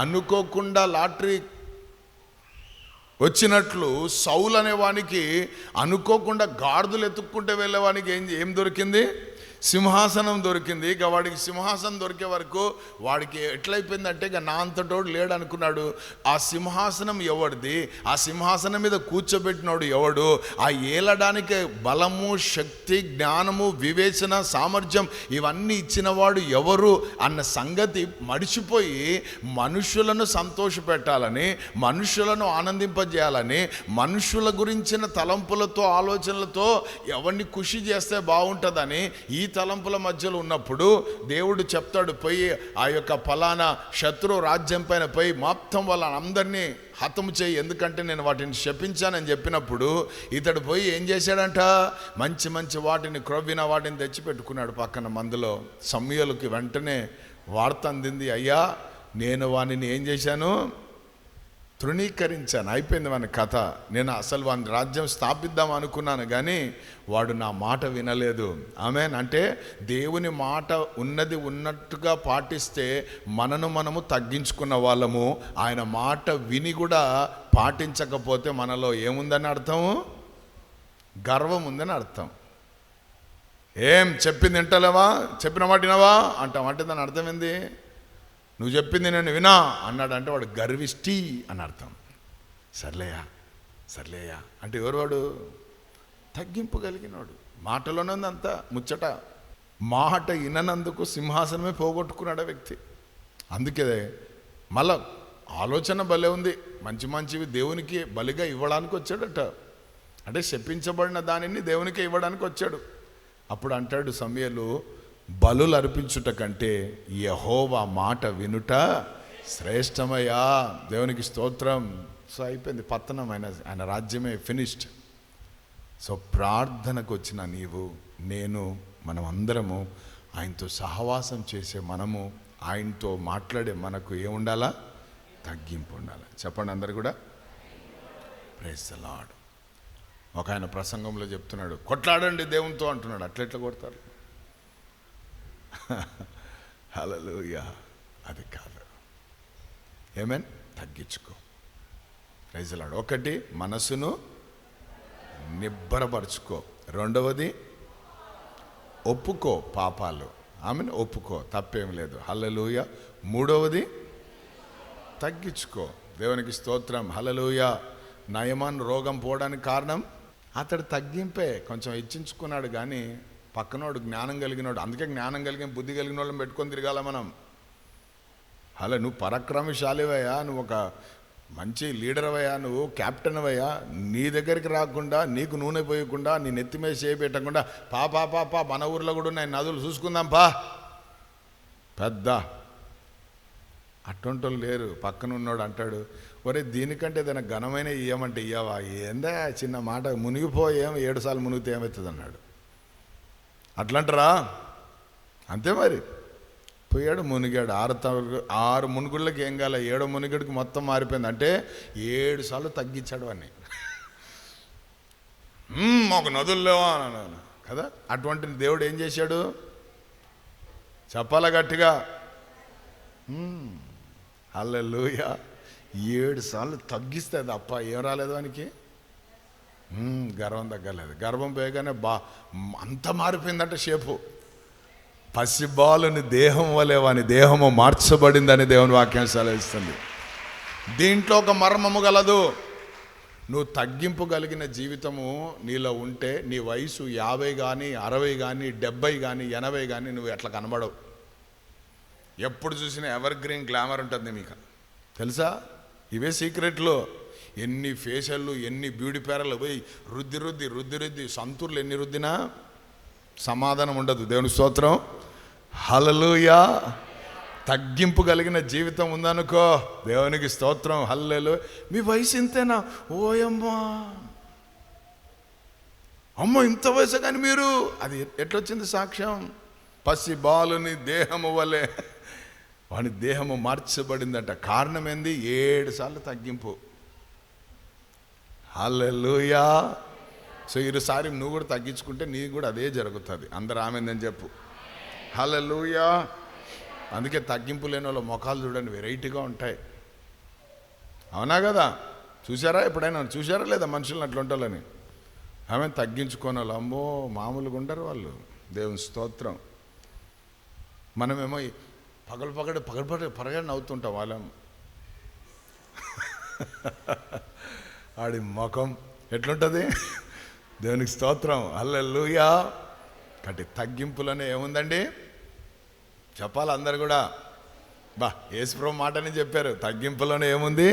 అనుకోకుండా లాటరీ వచ్చినట్లు సౌలు అనేవానికి అనుకోకుండా గాడిదలు ఎత్తుక్కుంటే వెళ్ళేవానికి ఏం దొరికింది? సింహాసనం దొరికింది. ఇక వాడికి సింహాసనం దొరికే వరకు వాడికి ఎట్లయిపోయిందంటే ఇక నా అంతటోడు లేడు అనుకున్నాడు. ఆ సింహాసనం ఎవడిది? ఆ సింహాసనం మీద కూర్చోబెట్టినోడు ఎవడు? ఆ ఏలడానికి బలము, శక్తి, జ్ఞానము, వివేచన, సామర్థ్యం ఇవన్నీ ఇచ్చినవాడు ఎవరు అన్న సంగతి మడిచిపోయి మనుషులను సంతోషపెట్టాలని, మనుషులను ఆనందింపజేయాలని, మనుషుల గురించిన తలంపులతో, ఆలోచనలతో ఎవరిని ఖుషి చేస్తే బాగుంటుందని ఈ తలంపుల మధ్యలో ఉన్నప్పుడు దేవుడు చెప్తాడు, పోయి ఆ యొక్క ఫలానా శత్రు రాజ్యం పైన పోయి మొత్తం వాళ్ళందరినీ హతము చేయి, ఎందుకంటే నేను వాటిని శపించానని చెప్పినప్పుడు ఇతడు పోయి ఏం చేశాడంట? మంచి మంచి వాటిని, క్రొవ్విన వాటిని తెచ్చిపెట్టుకున్నాడు పక్కన మందులో. సమూయేలుకి వెంటనే వార్త అందింది, అయ్యా నేను వానిని ఏం చేశాను? తృణీకరించాను. అయిపోయింది మన కథ. నేను అసలు వాని రాజ్యం స్థాపిద్దాం అనుకున్నాను, కానీ వాడు నా మాట వినలేదు. ఆమేన్. అంటే దేవుని మాట ఉన్నది ఉన్నట్టుగా పాటిస్తే మనము తగ్గించుకున్న వాళ్ళము. ఆయన మాట విని కూడా పాటించకపోతే మనలో ఏముందని అర్థము? గర్వం ఉందని అర్థం. ఏం చెప్పింది వింటలేవా? చెప్పిన మాట వినవా అంటాం. అంటే దాని అర్థం ఏంది? నువ్వు చెప్పింది నేను వినా అన్నాడు అంటే వాడు గర్విష్టి అని అర్థం. సర్లేయా అంటే ఎవరు వాడు? తగ్గింపు కలిగినవాడు. మాటలోనే ఉంది అంతా ముచ్చట. మాట విననందుకు సింహాసనమే పోగొట్టుకున్నాడు ఆ వ్యక్తి. అందుకే మళ్ళా ఆలోచన భలే ఉంది. మంచి మంచివి దేవునికి బలిగా ఇవ్వడానికి వచ్చాడట. అంటే శపించబడిన దానిని దేవునికి ఇవ్వడానికి వచ్చాడు. అప్పుడు అంటాడు సమూయేలు, బలులు అర్పించుట కంటే యెహోవా మాట వినుట శ్రేష్టమయ్యా. దేవునికి స్తోత్రం. సో అయిపోయింది పతనం, ఆయన రాజ్యమే ఫినిష్డ్. సో ప్రార్థనకు వచ్చిన నీవు, నేను, మనం అందరము ఆయనతో సహవాసం చేసే మనము, ఆయనతో మాట్లాడే మనకు ఏముండాలా? తగ్గింపు ఉండాలి. చెప్పండి అందరు కూడా. Praise the lord. ఒక ఆయన ప్రసంగంలో చెప్తున్నాడు, కొట్లాడండి దేవునితో అంటున్నాడు. అట్లెట్లా కొడతారు? హల్లెలూయా. అది కాదు. ఏమేన్? తగ్గించుకో. Praise the lord. ఒకటి, మనసును నిబ్బరపరుచుకో. రెండవది, ఒప్పుకో పాపాలు. ఆమెన్, ఒప్పుకో, తప్పేం లేదు. హల్లెలూయా. మూడవది, తగ్గించుకో. దేవునికి స్తోత్రం. హల్లెలూయా. నయమాన్ రోగం పోవడానికి కారణం అతడు తగ్గింపే. కొంచెం ఇచ్చించుకున్నాడు, కానీ పక్కనోడు జ్ఞానం కలిగినోడు. అందుకే జ్ఞానం కలిగిన, బుద్ధి కలిగిన వాళ్ళని పెట్టుకొని తిరగాల మనం. అలా నువ్వు పరాక్రమశాలివయ్యా, నువ్వు ఒక మంచి లీడర్వయ్యా, నువ్వు క్యాప్టెన్ అయ్యా, నీ దగ్గరికి రాకుండా, నీకు నూనె పోయకుండా, నీ నెత్తి మీద చేయి పెట్టకుండా పా మన ఊర్లో కూడా ఉన్నాయి నదులు, చూసుకుందాం పా. పెద్ద అటువంటి వాళ్ళు లేరు. పక్కన ఉన్నాడు అంటాడు, ఒరే దీనికంటే ఏదైనా ఘనమైన ఇయ్యమంటే ఇయ్యవా? ఏందా చిన్న మాట, మునిగిపో, 7 సార్లు మునిగితే ఏమవుతుంది అన్నాడు. అట్లంటారా? అంతే మరి. పోయాడు, మునిగాడు. 6 మునుగుళ్ళకి ఏం కాలే, 7వ మునిగడికి మొత్తం మారిపోయింది. అంటే 7 సార్లు తగ్గించాడు అని. మాకు నదులు లేవా అన్నాను కదా. అటువంటి దేవుడు ఏం చేశాడు? చెప్పాలా గట్టిగా? హల్లెలూయా. 7 సార్లు తగ్గిస్తే తప్ప ఏం రాలేదు వానికి. గర్వం తగ్గలేదు. గర్వం పోయగానే అంత మారిపోయిందంటే షేపు. పసిబాలుని దేహం వలె వాని దేహము మార్చబడిందని దేవుని వాక్యం సెలవిస్తుంది. దీంట్లో ఒక మర్మము గలదు. నువ్వు తగ్గింపు కలిగిన జీవితము నీలో ఉంటే నీ వయసు 50 కానీ 60 కానీ 70 కానీ 80 కానీ నువ్వు ఎట్లా కనబడవు. ఎప్పుడు చూసినా ఎవర్ గ్రీన్ గ్లామర్ ఉంటుంది మీకు తెలుసా? ఇవే సీక్రెట్లు. ఎన్ని ఫేషియల్లు, ఎన్ని బ్యూటీ పార్లర్లు పోయి రుద్ది సంతూర్లు ఎన్ని రుద్దినా సమాధానం ఉండదు. దేవుని స్తోత్రం. హల్లెలూయా. తగ్గింపు కలిగిన జీవితం ఉందనుకో, దేవునికి స్తోత్రం. హల్లెలూయా. మీ వయసు ఇంతేనా? ఓయమ్మా, అమ్మ ఇంత వయసు కానీ మీరు, అది ఎట్లొచ్చింది సాక్ష్యం? పసి బాలుని దేహము వలె వాని దేహము మార్చబడిందంట. కారణం ఏంది? 7 సార్లు తగ్గింపు. హల్లెలూయా. సో ఈసారి నువ్వు కూడా తగ్గించుకుంటే నీకు కూడా అదే జరుగుతుంది. అందరు ఆమెందని చెప్పు. హల్లెలూయా. అందుకే తగ్గింపు లేని వాళ్ళ ముఖాలు చూడండి వెరైటీగా ఉంటాయి. అవునా కదా? చూసారా ఎప్పుడైనా? చూసారా లేదా మనుషులను అట్లా ఉంటాలని? ఆమె తగ్గించుకోని వాళ్ళు అమ్మో మామూలుగా ఉండరు వాళ్ళు. దేవుని స్తోత్రం. మనమేమో పగలపడి నవ్వుతుంటాం వాళ్ళం. ఆడి ముఖం ఎట్లుంటుంది? దేవునికి స్తోత్రం, హల్లెలూయా. కాబట్టి తగ్గింపులోనే ఏముందండి చెప్పాలి అందరు కూడా. యేసుప్రభు మాటని చెప్పారు, తగ్గింపులోనే ఏముంది?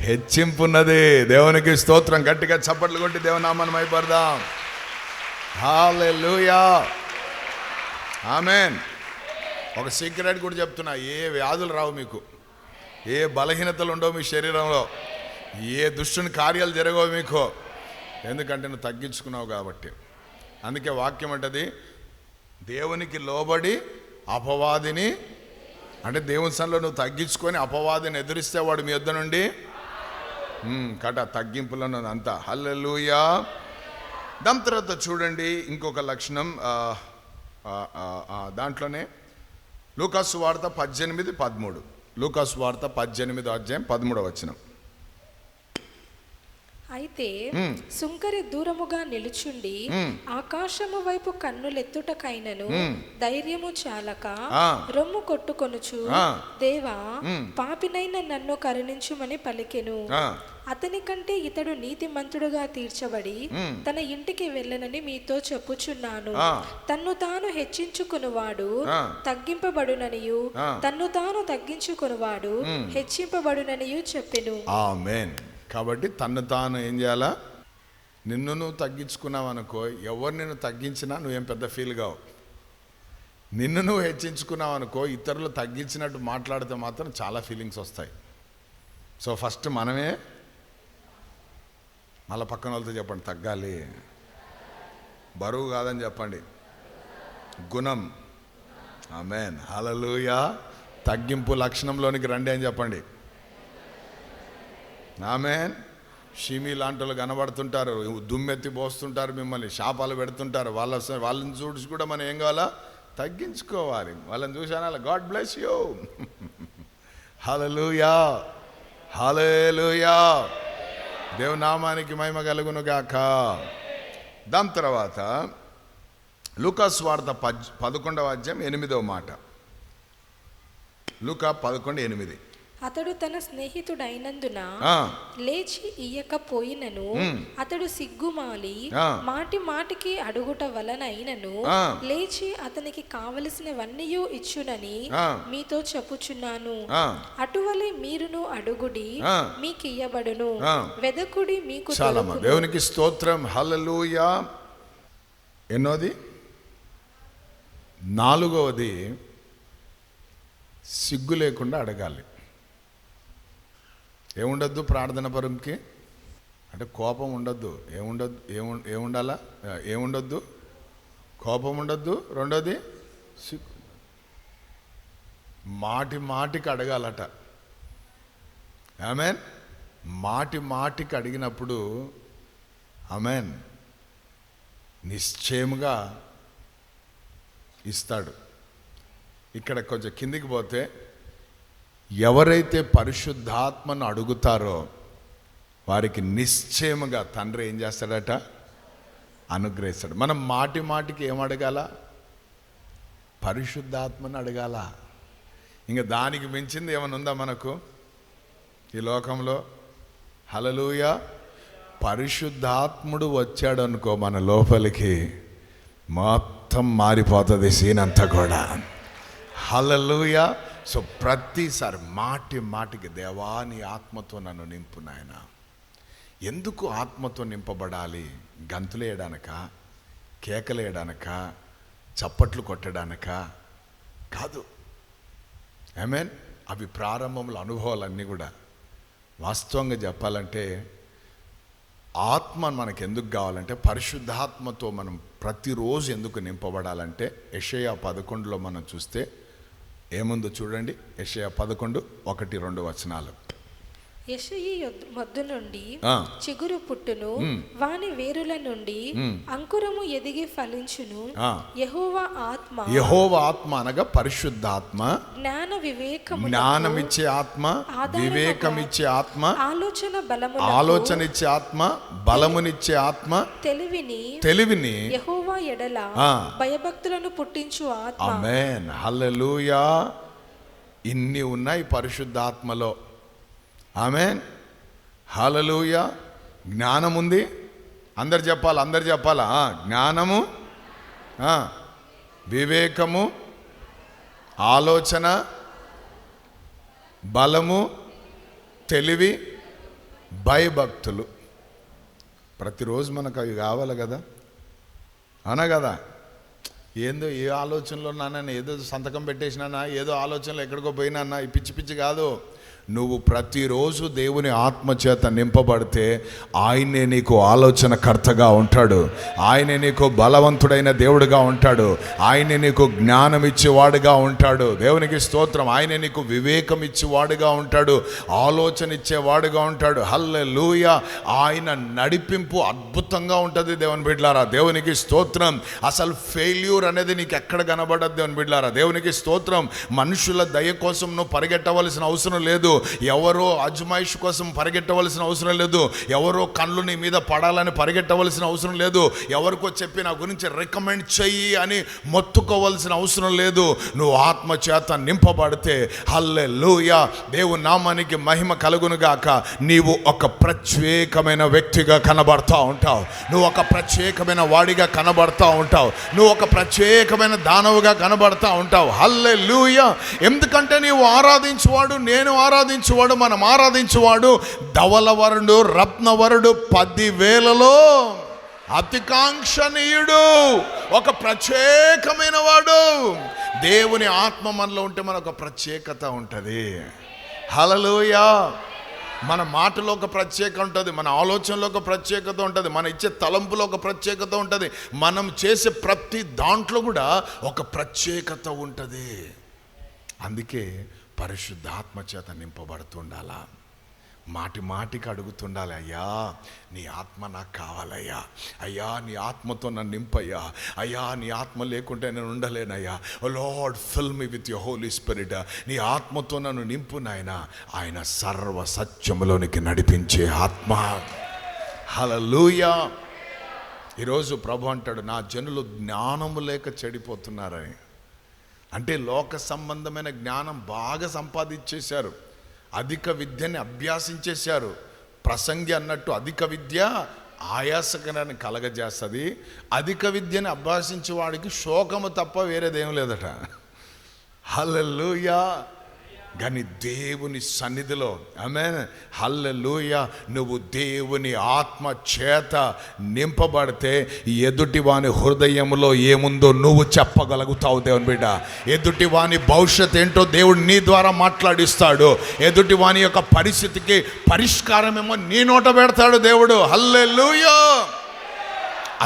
హెచ్చింపున్నది. దేవునికి స్తోత్రం. గట్టిగా చప్పట్లు కొట్టి దేవుని నామాన్ని మహిమపరదాం. హల్లెలూయా, ఆమేన్. ఒక సీక్రెట్ కూడా చెప్తున్నా, ఏ వ్యాధులు రావు మీకు, ఏ బలహీనతలు ఉండవు మీ శరీరంలో, ఏ దుష్టుని కార్యాలు జరగవు మీకు. ఎందుకంటే నువ్వు తగ్గించుకున్నావు కాబట్టి. అందుకే వాక్యం అంటది, దేవునికి లోబడి అపవాదిని, అంటే దేవుని సన్నిధిలో నువ్వు తగ్గించుకొని అపవాదిని ఎదురిస్తే వాడు మీ యొద్ద నుండి తగ్గింపులను అంతా. హల్లెలూయా. దాని తర్వాత చూడండి ఇంకొక లక్షణం, దాంట్లోనే లూకాసు వార్త 18:13. లూకాసు వార్త 18:13. అయితే సుంకరి దూరముగా నిలుచుండి ఆకాశము వైపు కన్నులెత్తుటకైనను ధైర్యము చాలక రొమ్ము కొట్టుకొనుచు, దేవా పాపినైన నన్ను కరుణించుమని పలికెను. అతని కంటే ఇతడు నీతిమంతుడుగా తీర్చబడి తన ఇంటికి వెళ్ళనని మీతో చెప్పుచున్నాను. తన్ను తాను హెచ్చించుకునివాడు తగ్గింపబడుననియు, తన్ను తాను తగ్గించుకునివాడు హెచ్చింపబడుననియు చెప్పెను. ఆమేన్. కాబట్టి తన్ను తాను ఏం చేయాలా? నిన్ను నువ్వు తగ్గించుకున్నావు అనుకో, ఎవరు నిన్ను తగ్గించినా నువ్వేం పెద్ద ఫీల్ కావు. నిన్ను నువ్వు హెచ్చించుకున్నావు అనుకో, ఇతరులు తగ్గించినట్టు మాట్లాడితే మాత్రం చాలా ఫీలింగ్స్ వస్తాయి. సో ఫస్ట్ మనమే, మళ్ళీ పక్కన వాళ్ళతో చెప్పండి తగ్గాలి. బరువు కాదని చెప్పండి, గుణం. ఆమేన్, హల్లెలూయా. తగ్గింపు లక్షణంలోనికి రండి అని చెప్పండి. ఆమేన్. షిమి లాంటి వాళ్ళు కనబడుతుంటారు, దుమ్మెత్తి పోస్తుంటారు, మిమ్మల్ని శాపాలు పెడుతుంటారు. వాళ్ళని చూసి కూడా మనం ఏం కావాలా? తగ్గించుకోవాలి. వాళ్ళని చూసాను, గాడ్ బ్లెస్ యూ. హల్లెలూయా, హల్లెలూయా. దేవుని నామానికి మహిమ కలుగును గాక. దాని తర్వాత లూకాసు వార్త 11:8. లూకా 11:8. అతడు తన స్నేహితుడైనందున లేచి ఇయ్యకపోయినను అతడు సిగ్గుమాలి మాటి మాటికి అడుగుట వలనైనను లేచి అతనికి కావలసినవన్నీ ఇచ్చునని మీతో చెప్పుచున్నాను. అటువలే మీరును అడుగుడి మీకియ్యబడును, వెదకుడి మీకు దొరుకును. దేవునికి స్తోత్రం, హల్లెలూయా. ఎన్నోది? 4వది, సిగ్గు లేకుండా అడగాలి. ఏముండద్దు ప్రార్థన పరంకి? అంటే కోపం ఉండద్దు. ఏముండాలా? ఏముండద్దు? కోపం ఉండద్దు. రెండోది సిగ్గు. మాటికి అడగాలట. ఆమేన్. మాటికి అడిగినప్పుడు ఆమేన్ నిశ్చయముగా ఇస్తాడు. ఇక్కడ కొంచెం కిందికి పోతే, ఎవరైతే పరిశుద్ధాత్మను అడుగుతారో వారికి నిశ్చయముగా తండ్రి ఏం చేస్తాడట? అనుగ్రహిస్తాడు. మనం మాటికి ఏం అడగాల? పరిశుద్ధాత్మను అడగాల. ఇంకా దానికి మించింది ఏమైనా ఉందా మనకు ఈ లోకంలో? హల్లెలూయా. పరిశుద్ధాత్ముడు వచ్చాడు అనుకో మన లోపలికి, మొత్తం మారిపోతుంది సీన్ అంతా కూడా. హల్లెలూయా. సో ప్రతిసారి మాటికి దేవా నీ ఆత్మతో నన్ను నింపు నాయన. ఎందుకు ఆత్మతో నింపబడాలి? గంతులేయడానిక, కేకలేయడానిక, చప్పట్లు కొట్టడానిక కాదు. ఆమేన్. అవి ప్రారంభంలో అనుభవాలన్నీ కూడా. వాస్తవంగా చెప్పాలంటే ఆత్మ మనకు ఎందుకు కావాలంటే, పరిశుద్ధాత్మతో మనం ప్రతిరోజు ఎందుకు నింపబడాలంటే, యెషయా 11లో మనం చూస్తే ఏముందో చూడండి. యెషయా 11:1-2. యెషయి మొద్దు నుండి ఆ. చిగురు పుట్టును, వాని వేరుల నుండి అంకురము ఎదిగి ఫలించును. ఆ. యెహోవా ఆత్మ, యెహోవా ఆత్మ అనగా పరిశుద్ధాత్మ, జ్ఞాన వివేకము, జ్ఞానమిచ్చే ఆత్మ, వివేకమిచ్చే ఆత్మ, ఆలోచన ఇచ్చే ఆత్మ, బలమునిచ్చే ఆత్మ, తెలివిని యెహోవా ఎడల భయభక్తులను పుట్టించు ఆత్మ. ఆమేన్, హల్లెలూయా. ఇన్ని ఉన్నాయి పరిశుద్ధాత్మలో. ఆమేన్, హల్లెలూయా. జ్ఞానం ఉంది. అందరు చెప్పాలా? జ్ఞానము, వివేకము, ఆలోచన, బలము, తెలివి, భయభక్తులు. ప్రతిరోజు మనకు అవి కావాలి కదా, అనా కదా? ఏందో ఏ ఆలోచనలో నాన్న, ఏదో సంతకం పెట్టేసినా, ఏదో ఆలోచనలో ఎక్కడికో పోయినా, ఈ పిచ్చి పిచ్చి కాదు. నువ్వు ప్రతిరోజు దేవుని ఆత్మచేత నింపబడితే ఆయనే నీకు ఆలోచనకర్తగా ఉంటాడు, ఆయనే నీకు బలవంతుడైన దేవుడుగా ఉంటాడు, ఆయనే నీకు జ్ఞానం ఇచ్చేవాడుగా ఉంటాడు. దేవునికి స్తోత్రం. ఆయనే నీకు వివేకం ఇచ్చేవాడుగా ఉంటాడు, ఆలోచన ఇచ్చేవాడుగా ఉంటాడు. హల్లెలూయా. ఆయన నడిపింపు అద్భుతంగా ఉంటుంది దేవుని బిడ్డలారా. దేవునికి స్తోత్రం. అసలు ఫెయిల్యూర్ అనేది నీకు ఎక్కడ కనబడదు దేవుని బిడ్డలారా. దేవునికి స్తోత్రం. మనుషుల దయ కోసం నువ్వు పరిగెట్టవలసిన అవసరం లేదు, ఎవరో అజమాయిష్ కోసం పరిగెట్టవలసిన అవసరం లేదు, ఎవరో కళ్ళు నీ మీద పడాలని పరిగెట్టవలసిన అవసరం లేదు, ఎవరికో చెప్పి నా గురించి రికమెండ్ చెయ్యి అని మొత్తుకోవలసిన అవసరం లేదు. నువ్వు ఆత్మ చేత నింపబడితే హల్లెలూయా, దేవుని నామానికి మహిమ కలుగును గాక. నీవు ఒక ప్రత్యేకమైన వ్యక్తిగా కనబడతా ఉంటావు, నువ్వు ఒక ప్రత్యేకమైన వాడిగా కనబడతా ఉంటావు, నువ్వు ఒక ప్రత్యేకమైన దానవుగా కనబడతా ఉంటావు. హల్లెలూయా. ఎందుకంటే నీవు ఆరాధించువాడు, నేను ఆరాధించువాడు, మనం ఆరాధించువాడు ధవలవరుడు, రత్నవరుడు, 10,000లో అతికాంక్షణీయుడు, ఒక ప్రత్యేకమైన వాడు. దేవుని ఆత్మ మనలో ఉంటే మనకు ప్రత్యేకత ఉంటుంది. హల్లెలూయా. మన మాటలో ఒక ప్రత్యేకత ఉంటుంది, మన ఆలోచనలో ఒక ప్రత్యేకత ఉంటుంది, మన ఇచ్చే తలంపులో ఒక ప్రత్యేకత ఉంటుంది, మనం చేసే ప్రతి దాంట్లో కూడా ఒక ప్రత్యేకత ఉంటుంది. అందుకే పరిశుద్ధాత్మ చేత నింపబడుతుండాలా, మాటి మాటికి అడుగుతుండాలి, అయ్యా నీ ఆత్మ నాకు కావాలయ్యా, అయ్యా నీ ఆత్మతో నన్ను నింపయ్యా, అయ్యా నీ ఆత్మ లేకుంటే నేను ఉండలేనయ్యా, oh lord fill me with your holy spirit, నీ ఆత్మతో నన్ను నింపు నాయనా. ఆయన సర్వ సత్యములోనికి నడిపించే ఆత్మ. హల్లెలూయా. ఈరోజు ప్రభు అంటాడు, నా జనులు జ్ఞానము లేక చెడిపోతున్నారని. అంటే లోక సంబంధమైన జ్ఞానం బాగా సంపాదించేశారు, అధిక విద్యని అభ్యాసించేశారు. ప్రసంగి అన్నట్టు అధిక విద్య ఆయాసకరాన్ని కలగజేస్తుంది, అధిక విద్యని అభ్యాసించే వాడికి శోకము తప్ప వేరేదేం లేదట. హల్లెలూయా. కానీ దేవుని సన్నిధిలో ఆమేన్, హల్లెలూయా, నువ్వు దేవుని ఆత్మ చేత నింపబడితే ఎదుటి వాని హృదయంలో ఏముందో నువ్వు చెప్పగలుగుతావు దేవుని బిడ్డ. ఎదుటి వాని భవిష్యత్ ఏంటో దేవుడు నీ ద్వారా మాట్లాడిస్తాడు, ఎదుటి వాని యొక్క పరిస్థితికి పరిష్కారమేమో నీ నోట పెడతాడు దేవుడు. హల్లెలూయా.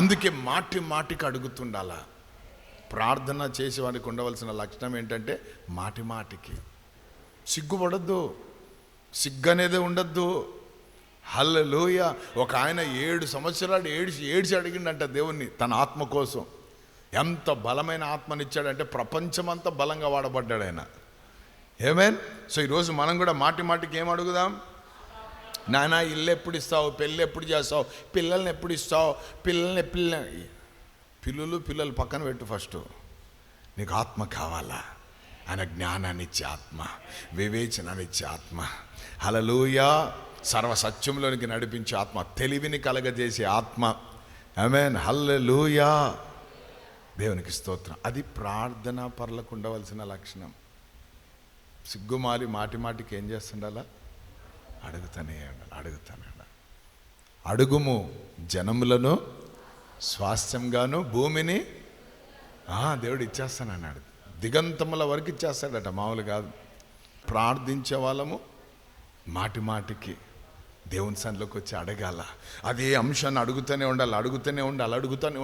అందుకే మాటి మాటికి అడుగుతుండాలా. ప్రార్థన చేసేవానికి ఉండవలసిన లక్షణం ఏంటంటే మాటి మాటికి సిగ్గుపడద్దు, సిగ్గు అనేది ఉండద్దు. హల్లెలూయా. ఒక ఆయన 7 సంవత్సరాలు ఏడ్చి అడిగిండంట దేవుణ్ణి తన ఆత్మ కోసం. ఎంత బలమైన ఆత్మనిచ్చాడంటే ప్రపంచమంతా బలంగా వాడబడ్డాడు ఆయన. ఆమేన్. సో ఈరోజు మనం కూడా మాటి మాటికి ఏం అడుగుదాం? నాయనా ఇల్లు ఎప్పుడు ఇస్తావు, పెళ్ళి ఎప్పుడు చేస్తావు, పిల్లల్ని ఎప్పుడు ఇస్తావు, పిల్లలు పక్కన పెట్టు. ఫస్ట్ నీకు ఆత్మ కావాలా? ఆయన జ్ఞానాన్ని ఇచ్చే ఆత్మ, వివేచనాన్ని ఇచ్చే ఆత్మ, హల్లెలూయా, సర్వసత్యంలోనికి నడిపించే ఆత్మ, తెలివిని కలగజేసే ఆత్మ. ఆమేన్, హల్లెలూయా. దేవునికి స్తోత్రం. అది ప్రార్థన పరులకు ఉండవలసిన లక్షణం. సిగ్గుమాలి మాటి మాటికి ఏం చేస్తుండాలా? అడుగుతానే ఉండాలి. అడుగుము జనములను స్వాస్థ్యంగాను భూమిని దేవుడు ఇచ్చేస్తానన్నాడు. దిగంతముల వరకు ఇచ్చేస్తాడట, మామూలు కాదు. ప్రార్థించే వాళ్ళము మాటి మాటికి దేవుని సన్నిధిలోకి వచ్చి అడగాల. అదే అంశాన్ని అడుగుతూనే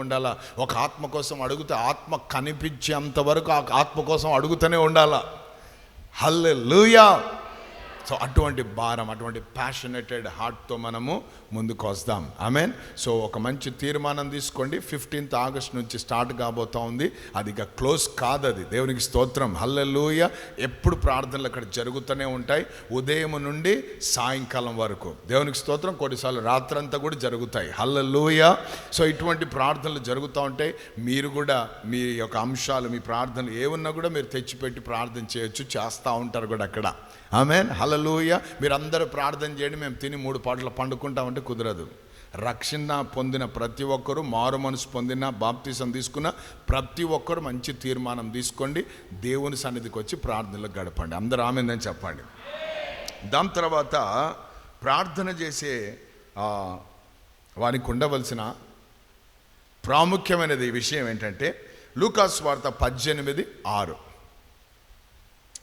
ఉండాలా. ఒక ఆత్మ కోసం అడుగుతే ఆత్మ కనిపించేంత వరకు ఆ ఆత్మ కోసం అడుగుతూనే ఉండాలా. హల్లెలూయా. సో అటువంటి భారం, అటువంటి ప్యాషనేటెడ్ హార్ట్తో మనము ముందుకు వస్తాం. ఆమెన్. సో ఒక మంచి తీర్మానం తీసుకోండి. 15th ఆగస్ట్ నుంచి స్టార్ట్ కాబోతా ఉంది. అది ఇక క్లోజ్ కాదు. అది దేవునికి స్తోత్రం. హల్లెలూయా. ఎప్పుడు ప్రార్థనలు అక్కడ జరుగుతూనే ఉంటాయి, ఉదయం నుండి సాయంకాలం వరకు. దేవునికి స్తోత్రం. కొన్నిసార్లు రాత్రంతా కూడా జరుగుతాయి. హల్లెలూయా. సో ఇటువంటి ప్రార్థనలు జరుగుతూ ఉంటాయి. మీరు కూడా మీ యొక్క అంశాలు, మీ ప్రార్థనలు ఏమున్నా కూడా మీరు తెచ్చిపెట్టి ప్రార్థన చేయొచ్చు, చేస్తూ ఉంటారు కూడా అక్కడ. ఆమెన్. హల్లెలూయా. మీరందరూ ప్రార్థన చేయండి, మేము తిని 3 పూటలు పండుకుంటామంటే కుదరదు. రక్షణ పొందిన ప్రతి ఒక్కరూ, మారు మనసు పొందిన, బాప్తిసం తీసుకున్న ప్రతి ఒక్కరు మంచి తీర్మానం తీసుకోండి. దేవుని సన్నిధికి వచ్చి ప్రార్థనలు గడపండి. అందరూ ఆమెన్ అని చెప్పండి. దాని తర్వాత ప్రార్థన చేసే వారికి ఉండవలసిన ప్రాముఖ్యమైనది విషయం ఏంటంటే లూకాసు వార్త 18:6.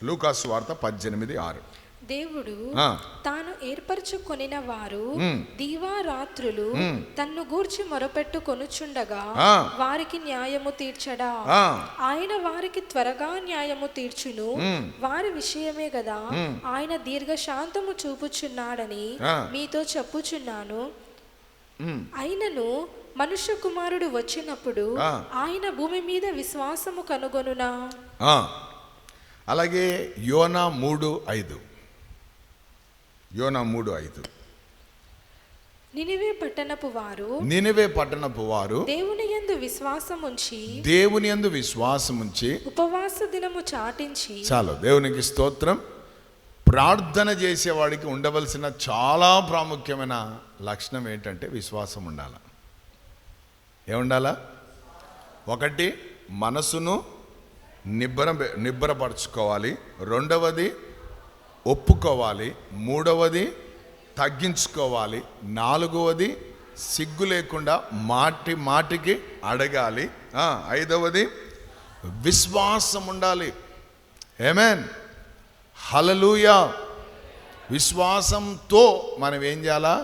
లూకాసు వార్త 18:6. దేవుడు తాను ఏర్పరచుకొనిన వారు దీవారాత్రులు తన్ను గూర్చి మొరపెట్టుకొనుచుండగా వారికి న్యాయము తీర్చడా. ఆయన వారికి త్వరగా న్యాయము తీర్చును. వారి విషయమే కదా ఆయన దీర్ఘశాంతము చూపుచున్నాడని మీతో చెప్పుచున్నాను. అయినను మనుష్య కుమారుడు వచ్చినప్పుడు ఆయన భూమి మీద విశ్వాసము కనుగొనునా. అలాగే యోనా 3:5. యోనా 3:5. నినివే పట్టణపు వారు దేవుని యందు విశ్వాసముంచి ఉపవాస దినము చాటించి. చాలు. దేవునికి స్తోత్రం. ప్రార్థన చేసేవాడికి ఉండవలసిన చాలా ప్రాముఖ్యమైన లక్షణం ఏంటంటే విశ్వాసం ఉండాలి. ఏముండాలా? 1 మనసును నిబ్బరపరచుకోవాలి. 2వది ఒప్పుకోవాలి. 3వది తగ్గించుకోవాలి. 4వది సిగ్గు లేకుండా మాటికి అడగాలి. 5వది విశ్వాసం ఉండాలి. ఆమేన్. హల్లెలూయా. విశ్వాసంతో మనం ఏం చేయాలా?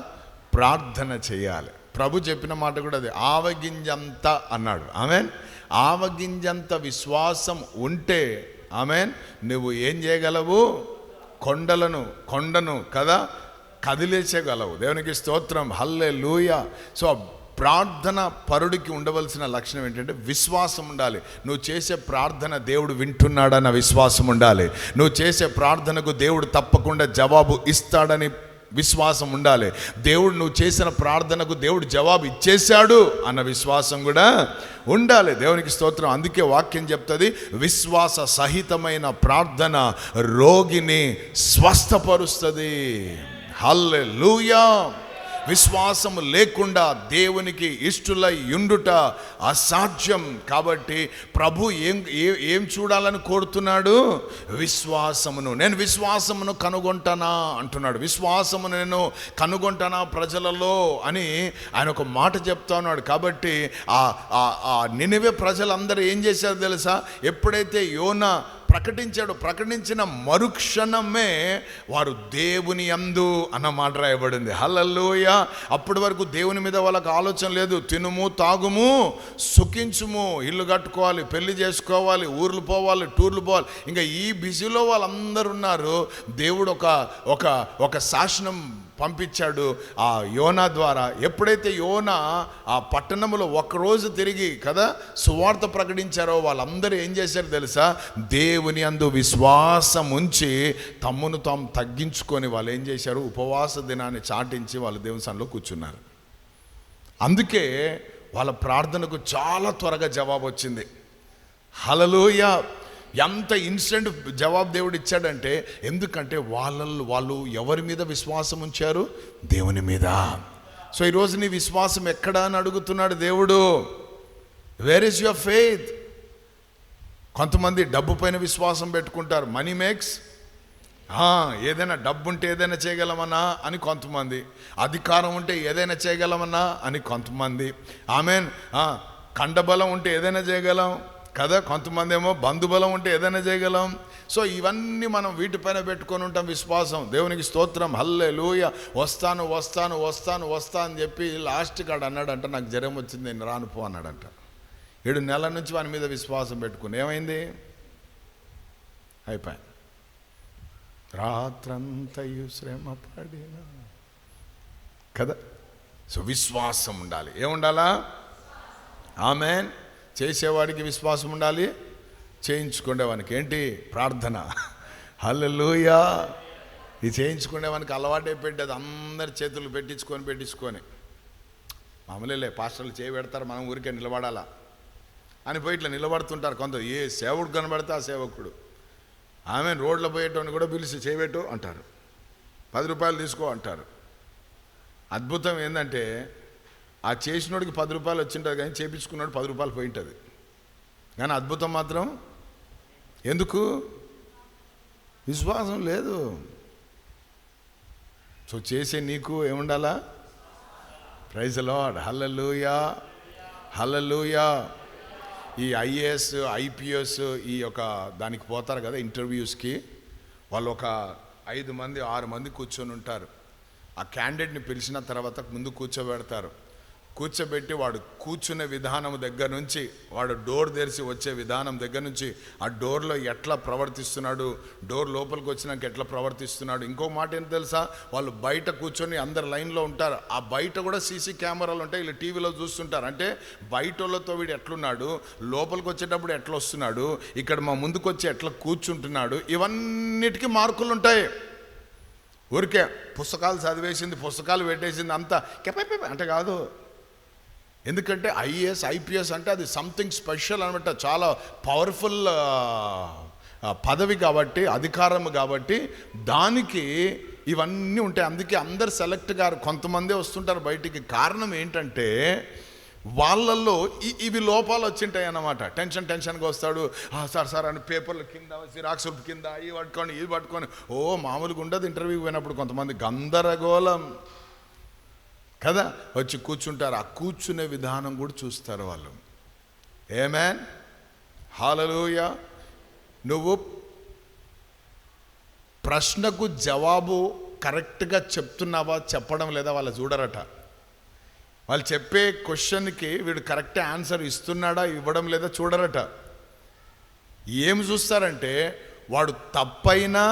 ప్రార్థన చేయాలి. ప్రభు చెప్పిన మాట కూడా అది, ఆవగింజంత అన్నాడు. ఆమేన్. ఆవగింజంత విశ్వాసం ఉంటే ఆమేన్ నువ్వు ఏం చేయగలవు? కొండను కదా కదిలేసేయగలవు. దేవునికి స్తోత్రం. హల్లెలూయా. సో ప్రార్థన పరుడికి ఉండవలసిన లక్షణం ఏంటంటే విశ్వాసం ఉండాలి. నువ్వు చేసే ప్రార్థన దేవుడు వింటున్నాడన్న విశ్వాసం ఉండాలి. నువ్వు చేసే ప్రార్థనకు దేవుడు తప్పకుండా జవాబు ఇస్తాడని విశ్వాసం ఉండాలి. దేవుడు నువ్వు చేసిన ప్రార్థనకు దేవుడు జవాబు ఇచ్చేశాడు అన్న విశ్వాసం కూడా ఉండాలి. దేవునికి స్తోత్రం. అందుకే వాక్యం చెప్తుంది, విశ్వాస సహితమైన ప్రార్థన రోగిని స్వస్థపరుస్తుంది. హల్లెలూయా. విశ్వాసము లేకుండా దేవునికి ఇష్టులై ఉండుట అసాధ్యం. కాబట్టి ప్రభు ఏం చూడాలని కోరుతున్నాడు? విశ్వాసమును. నేను విశ్వాసమును కనుగొంటానా అంటున్నాడు. విశ్వాసమును నేను కనుగొంటానా ప్రజలలో అని ఆయన ఒక మాట చెప్తా ఉన్నాడు. కాబట్టి ఆ నినివే ప్రజలందరూ ఏం చేశారు తెలుసా? ఎప్పుడైతే యోనా ప్రకటించిన మరుక్షణమే వారు దేవుని యందు అన్న మాట రాయబడింది. హల్లెలూయా. అప్పటి వరకు దేవుని మీద వాళ్ళకి ఆలోచన లేదు. తినుము, తాగుము, సుఖించుము, ఇల్లు కట్టుకోవాలి, పెళ్లి చేసుకోవాలి, ఊర్లు పోవాలి, టూర్లు పోవాలి. ఇంకా ఈ బిజీలో వాళ్ళందరూ ఉన్నారు. దేవుడు ఒక శాసనం పంపించాడు ఆ యోనా ద్వారా. ఎప్పుడైతే యోనా ఆ పట్టణంలో ఒక్కరోజు తిరిగి కదా సువార్త ప్రకటించారో వాళ్ళందరూ ఏం చేశారు తెలుసా? దేవుని యందు విశ్వాసం ఉంచి తమ్మును తాము తగ్గించుకొని వాళ్ళు ఏం చేశారు? ఉపవాస దినాన్ని చాటించి వాళ్ళు దేవుని సన్నిధిలో కూర్చున్నారు. అందుకే వాళ్ళ ప్రార్థనకు చాలా త్వరగా జవాబు వచ్చింది. హల్లెలూయా. ఎంత ఇన్స్టెంట్ జవాబు దేవుడు ఇచ్చాడంటే, ఎందుకంటే వాళ్ళు ఎవరి మీద విశ్వాసం ఉంచారు? దేవుని మీద. సో ఈరోజు నీ విశ్వాసం ఎక్కడ అని అడుగుతున్నాడు దేవుడు. Where is your faith? కొంతమంది డబ్బు పైన విశ్వాసం పెట్టుకుంటారు. Money makes. ఏదైనా డబ్బు ఉంటే ఏదైనా చేయగలమన్నా అని కొంతమంది, అధికారం ఉంటే ఏదైనా చేయగలమన్నా అని కొంతమంది, ఆమెన్, కండబలం ఉంటే ఏదైనా చేయగలం కదా. కొంతమంది ఏమో బంధుబలం ఉంటే ఏదైనా చేయగలం. సో ఇవన్నీ మనం వీటిపైన పెట్టుకొని ఉంటాం విశ్వాసం. దేవునికి స్తోత్రం. హల్లెలూయా. వస్తాను అని చెప్పి లాస్ట్ కాడ అన్నాడంట, నాకు జ్వరం వచ్చింది నేను రానుపో అన్నాడంట. 7 నెలల నుంచి వాని మీద విశ్వాసం పెట్టుకుని ఏమైంది? అయిపోయింది. రాత్రంతయు శ్రమ పడిన కదా. సో విశ్వాసం ఉండాలి. ఏముండాలా? ఆమేన్. చేసేవాడికి విశ్వాసం ఉండాలి, చేయించుకునేవానికి ఏంటి? ప్రార్థన. హల్లెలూయా. ఇది చేయించుకునేవానికి అలవాటైపోయింది. అది అందరి చేతులు పెట్టించుకొని మామూలే, పాస్టర్లు చేయి పెడతారు, మనం ఊరికే నిలబడాలా అని పోయి ఇట్లా నిలబడుతుంటారు కొందరు. ఏ సేవకుడు కనబడితే ఆ సేవకుడు. ఆమె రోడ్లో పోయేటోని కూడా పిలిచి చేయబెట్టు అంటారు, 10 రూపాయలు తీసుకో అంటారు. అద్భుతం ఏంటంటే ఆ చేసినోడికి 10 రూపాయలు వచ్చింటుంది, కానీ చేపించుకున్నాడు 10 రూపాయలు పోయి ఉంటుంది. కానీ అద్భుతం మాత్రం ఎందుకు? విశ్వాసం లేదు. సో చేసే నీకు ఏముండాలా? Praise the lord. Hallelujah, hallelujah. ఈ ఐఏఎస్ ఐపీఎస్ ఈ యొక్క దానికి పోతారు కదా ఇంటర్వ్యూస్కి, వాళ్ళు ఒక 5 మంది 6 మంది కూర్చొని ఉంటారు. ఆ క్యాండిడేట్ని పిలిచిన తర్వాత ముందు కూర్చోబెట్టి వాడు కూర్చునే విధానం దగ్గర నుంచి, వాడు డోర్ తెరిచి వచ్చే విధానం దగ్గర నుంచి, ఆ డోర్లో ఎట్లా ప్రవర్తిస్తున్నాడు, డోర్ లోపలికి వచ్చినాక ఎట్లా ప్రవర్తిస్తున్నాడు. ఇంకో మాట ఏం తెలుసా? వాళ్ళు బయట కూర్చొని అందరు లైన్లో ఉంటారు. ఆ బయట కూడా సీసీ కెమెరాలు ఉంటాయి, వీళ్ళు టీవీలో చూస్తుంటారు. అంటే బయట వాళ్ళతో వీడు ఎట్లున్నాడు, లోపలికి వచ్చేటప్పుడు ఎట్లా వస్తున్నాడు, ఇక్కడ మా ముందుకు వచ్చి ఎట్లా కూర్చుంటున్నాడు, ఇవన్నిటికీ మార్కులు ఉంటాయి. ఊరికే పుస్తకాలు చదివేసింది, పుస్తకాలు పెట్టేసింది అంతా అంటే కాదు. ఎందుకంటే ఐఏఎస్ ఐపీఎస్ అంటే అది సంథింగ్ స్పెషల్ అనమాట, చాలా పవర్ఫుల్ పదవి కాబట్టి, అధికారం కాబట్టి దానికి ఇవన్నీ ఉంటాయి. అందుకే అందరు సెలెక్ట్ గారు, కొంతమందే వస్తుంటారు బయటికి. కారణం ఏంటంటే వాళ్ళల్లో ఇవి లోపాలు వచ్చింటాయి అన్నమాట. టెన్షన్గా వస్తాడు, సార్ అని పేపర్ల కింద, జిరాక్స్ కింద ఇవి పట్టుకొని మామూలుగా ఉండదు. ఇంటర్వ్యూకి పోయినప్పుడు కొంతమంది గందరగోళం కదా వచ్చి కూర్చుంటారు. ఆ కూర్చునే విధానం కూడా చూస్తారు వాళ్ళు. ఆమేన్, హల్లెలూయా. నువ్వు ప్రశ్నకు జవాబు కరెక్ట్గా చెప్తున్నావా చెప్పడం లేదా వాళ్ళు చూడరట. వాళ్ళు చెప్పే క్వశ్చన్కి వీడు కరెక్ట్ ఆన్సర్ ఇస్తున్నాడా ఇవ్వడం లేదా చూడరట. ఏం చూస్తారంటే వాడు తప్పైనా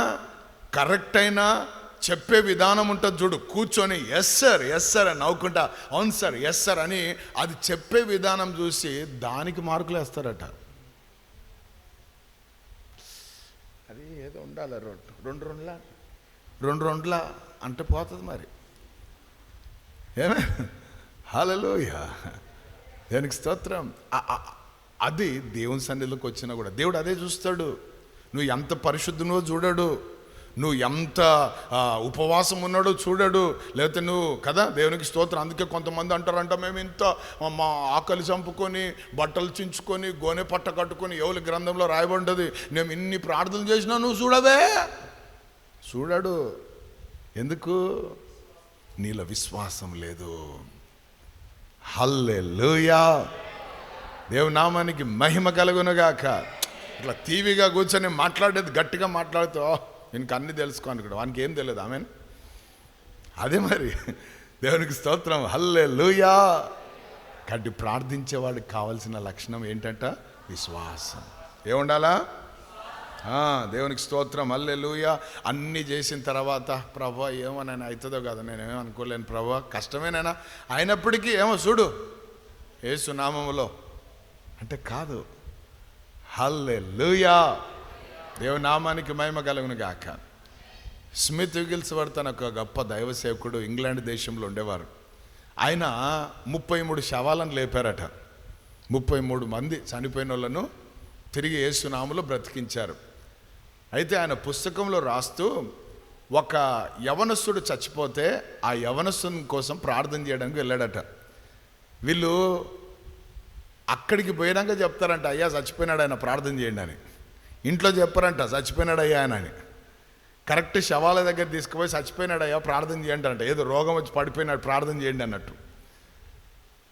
కరెక్ట్ అయినా చెప్పే విధానం ఉంటుంది చూడు. కూర్చొని ఎస్ సార్ అని నవ్వుకుంటా, అవును సార్ ఎస్ సార్ అని అది చెప్పే విధానం చూసి దానికి మార్కులు వేస్తారట. అది ఏదో ఉండాలి, రెండు రెండులా అంటే పోతుంది మరి. ఏమే హల్లెలూయా, దేవునికి స్తోత్రం. అది దేవుని సన్నిధిలోకి వచ్చినా కూడా దేవుడు అదే చూస్తాడు. నువ్వు ఎంత పరిశుద్ధునో చూడడు, నువ్వు ఎంత ఉపవాసం ఉన్నాడో చూడడు, లేకపోతే నువ్వు కదా దేవునికి స్తోత్రం. అందుకే కొంతమంది అంటారంట, మేము ఇంత మా ఆకలి చంపుకొని బట్టలు చించుకొని గోనె పట్ట కట్టుకొని, ఎవరి గ్రంథంలో రాయబడ్డది, మేము ఇన్ని ప్రార్థనలు చేసినా నువ్వు చూడడు. ఎందుకు? నీలో విశ్వాసం లేదు. హల్లెలూయా, దేవుని నామానికి మహిమ కలుగునుగాక. ఇట్లా టీవీగా కూర్చొని మాట్లాడేది గట్టిగా మాట్లాడుతూ ఇంక అన్నీ తెలుసుకోను కూడా, వానికి ఏం తెలియదు. ఆమెన్, అదే మరి దేవునికి స్తోత్రం. హల్లెలూయా. కాబట్టి ప్రార్థించేవాడికి కావాల్సిన లక్షణం ఏంటంట? విశ్వాసం. ఏముండాలా? దేవునికి స్తోత్రం. హల్లెలూయా. అన్నీ చేసిన తర్వాత ప్రభా ఏమో నేను అవుతుందో కదా, నేనేమో అనుకోలేను ప్రభా, కష్టమేనైనా అయినప్పటికీ ఏమో చూడు యేసు నామములో అంటే కాదు. హల్లెలూయా, దేవుని నామానికి మహిమ కలుగును గాక. స్మిత్ విగిల్స్వర్త్ తన ఒక గొప్ప దైవ సేవకుడు, ఇంగ్లాండ్ దేశంలో ఉండేవారు. ఆయన 33 శవాలను లేపారట. 33 మంది చనిపోయిన వాళ్ళను తిరిగి యేసు నామములో బ్రతికించారు. అయితే ఆయన పుస్తకంలో రాస్తూ ఒక యవనస్తుడు చచ్చిపోతే ఆ యవనస్తుని కోసం ప్రార్థన చేయడానికి వెళ్ళాడట. వీళ్ళు అక్కడికి పోయినాక చెప్తారంట, అయ్యా చచ్చిపోయినాడు ఆయన, ప్రార్థన చేయండి అని. ఇంట్లో చెప్పారంట చచ్చిపోయినాడు అయ్యా అని. కరెక్ట్ శవాల దగ్గర తీసుకుపోయి చచ్చిపోయినాడు అయ్యా ప్రార్థన చేయండి అంట. ఏదో రోగం వచ్చి పడిపోయినాడు ప్రార్థన చేయండి అన్నట్టు.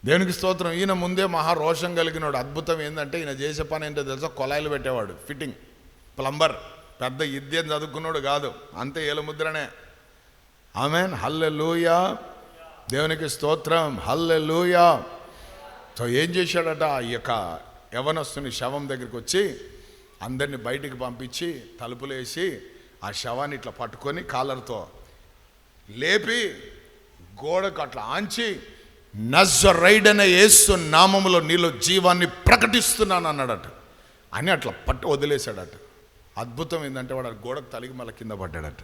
దేవునికి స్తోత్రం. ఈయన ముందే మహా రోషం కలిగినాడు. అద్భుతం ఏంటంటే ఈయన చేసే పని ఏంటో తెలుసా? కొలాయిలు పెట్టేవాడు, ఫిట్టింగ్, ప్లంబర్. పెద్ద విద్య చదువుకున్నాడు కాదు, అంతే ఏలుముద్రనే. ఆమేన్, హల్లెలూయా, దేవునికి స్తోత్రం. హల్లెలూయా. సో ఏం చేశాడట? ఈ యొక్క యవనస్తుని శవం దగ్గరికి వచ్చి అందరిని బయటికి పంపించి తలుపులేసి ఆ శవాన్ని ఇట్లా పట్టుకొని కాలర్తో లేపి గోడకు అట్లా ఆంచి నజరైడైన యేసు నామములో నీలో జీవాన్ని ప్రకటిస్తున్నాను అన్నాడట. అని అట్లా పట్టు వదిలేశాడట. అద్భుతం ఏంటంటే వాడు గోడకు తలిగి మళ్ళీ కింద పడ్డాడట.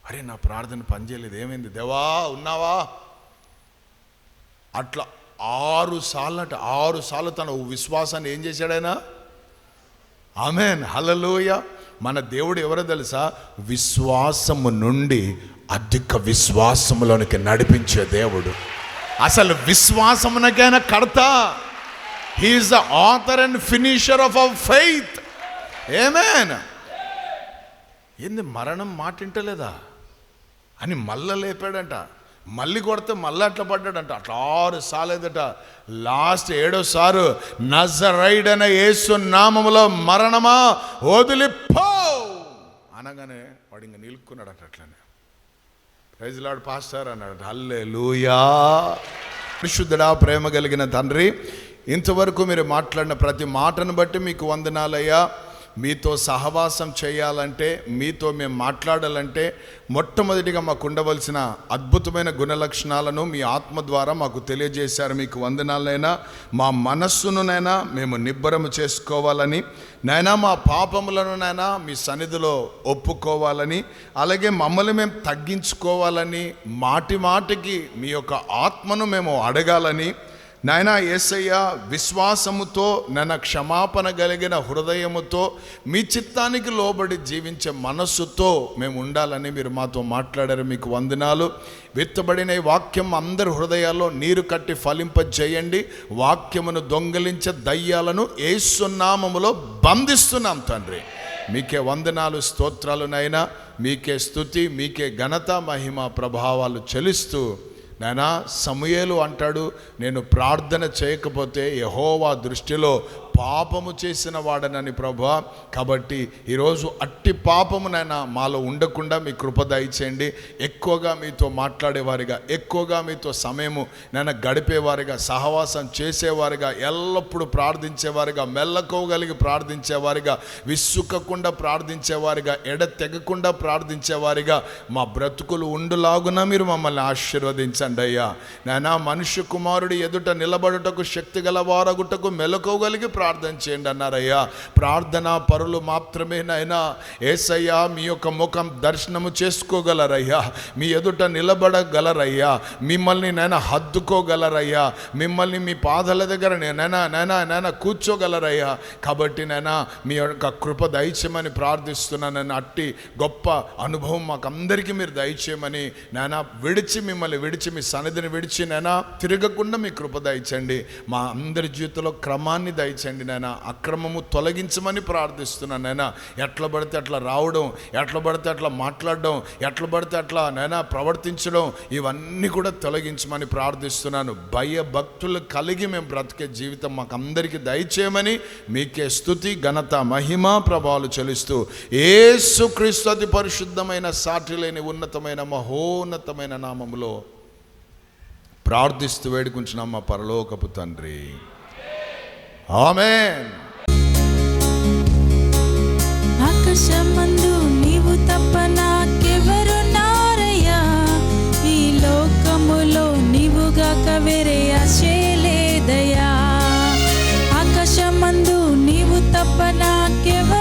అరే నా ప్రార్థన పనిచేయలేదు, ఏమైంది దేవా ఉన్నావా? అట్లా 6 సార్లు తన విశ్వాసాన్ని ఏం చేశాడైనా. ఆమేన్, హల్లెలూయా. మన దేవుడు ఎవరో తెలుసా? విశ్వాసము నుండి అధిక విశ్వాసములోనికి నడిపించే దేవుడు. అసలు విశ్వాసమునకైనా కర్త. He is the author and finisher of our faith. Amen. ఏంది మరణం మాట వింటలేదా అని మళ్ళా లేపాడంట. మళ్ళీ కొడితే మళ్ళీ అట్లా పడ్డాడంట. అట్లా 6 సార్లు ఏదట. లాస్ట్ 7వసారి నజరైడైన యేసు నామములో మరణమా వదిలిపో అనగానే వాడు ఇంక నిలుక్కున్నాడట. అట్లనే ప్రైజ్ లార్డ్ పాస్టర్ అన్నాడు. హల్లెలూయా. పరిశుద్ధుడా, ప్రేమ కలిగిన తండ్రి, ఇంతవరకు మీరు మాట్లాడిన ప్రతి మాటను బట్టి మీకు వందనాలయ్యా. మీతో సహవాసం చేయాలంటే, మీతో మేము మాట్లాడాలంటే మొట్టమొదటిగా మాకు ఉండవలసిన అద్భుతమైన గుణలక్షణాలను మీ ఆత్మ ద్వారా మాకు తెలియజేశారు. మీకు వందనాలైనా. మా మనస్సునునైనా మేము నిబ్బరము చేసుకోవాలని నైనా, మా పాపములను నైనా మీ సన్నిధిలో ఒప్పుకోవాలని, అలాగే మమ్మల్ని మేము తగ్గించుకోవాలని, మాటి మాటికి మీ యొక్క ఆత్మను మేము అడగాలని నాయనా యేసయ్య, విశ్వాసముతో నన్న క్షమాపణ కలిగిన హృదయముతో మీ చిత్తానికి లోబడి జీవించే మనస్సుతో మేము ఉండాలని మీరు మాతో మాట్లాడారు. మీకు వందనాలు. విత్తబడిన ఈ వాక్యం అందరి హృదయాల్లో నీరు కట్టి ఫలింపజేయండి. వాక్యమును దొంగిలించే దయ్యాలను యేసు నామములో బంధిస్తున్నాం తండ్రి. మీకే వందనాలు, స్తోత్రాలు నైనా. మీకే స్తుతి, మీకే ఘనత, మహిమ, ప్రభావాలు చెల్లిస్తూ నాయనా, సమూయేలు అంటాడు, నేను ప్రార్థన చేయకపోతే యెహోవా దృష్టిలో పాపము చేసిన వాడనని ప్రభువా. కాబట్టి ఈరోజు అట్టి పాపమునైనా మాలో ఉండకుండా మీ కృప దయచేయండి. ఎక్కువగా మీతో మాట్లాడేవారిగా, ఎక్కువగా మీతో సమయము నన్ను గడిపేవారిగా, సహవాసం చేసేవారిగా, ఎల్లప్పుడూ ప్రార్థించేవారిగా, మెల్లకోగలిగి ప్రార్థించేవారిగా, విసుక్కకుండా ప్రార్థించేవారిగా, ఎడతెగకుండా ప్రార్థించేవారిగా మా బ్రతుకులు ఉండులాగున మీరు మమ్మల్ని ఆశీర్వదించండి అయ్యా. నాయనా, మనుష్య కుమారుడి ఎదుట నిలబడుటకు శక్తి గల వారగుటకు మెలకువగలిగి ప్రార్థన చేయండి అన్నారయ్యా. ప్రార్థనా పరులు మాత్రమే నాయనా యేసయ్యా మీ యొక్క ముఖం దర్శనము చేసుకోగలరయ్యా. మీ ఎదుట నిలబడగలరయ్యా. మిమ్మల్ని నైనా హద్దుకోగలరయ్యా. మిమ్మల్ని మీ పాదాల దగ్గర నైనా కూర్చోగలరయ్యా. కాబట్టి నైనా మీ యొక్క కృప దయచేయమని ప్రార్థిస్తున్నాను. అట్టి గొప్ప అనుభవం మాకు అందరికీ మీరు దయచేయమని నైనా, మిమ్మల్ని విడిచి మీ సన్నిధిని విడిచి నైనా తిరగకుండా మీ కృప దయచండి. మా అందరి జీవితంలో క్రమాన్ని దయచండి నైనా. అక్రమము తొలగించమని ప్రార్థిస్తున్నాను నైనా. ఎట్లా పడితే అట్లా రావడం, ఎట్లా పడితే అట్లా మాట్లాడడం, ఎట్లా పడితే అట్లా నైనా ప్రవర్తించడం, ఇవన్నీ కూడా తొలగించమని ప్రార్థిస్తున్నాను. భయభక్తులు కలిగి మేము బ్రతికే జీవితం మాకు అందరికీ దయచేయమని మీకే స్తుతి, ఘనత, మహిమ, ప్రభావాలు చెల్లిస్తూ యేసుక్రీస్తు అతి పరిశుద్ధమైన, సాటి లేని, ఉన్నతమైన, మహోన్నతమైన నామములో ప్రార్థిస్తూ వేడుకుంటున్నాం మా పరలోకపు తండ్రి. ఆమేన్. ఆకాశమందు నీవు తప్ప నాకెవరున్నారయ్యా? ఈ లోకములో నీవుగాక వేరే ఆశే లేదయ్యా. ఆకాశమందు నీవు తప్ప నాకెవరు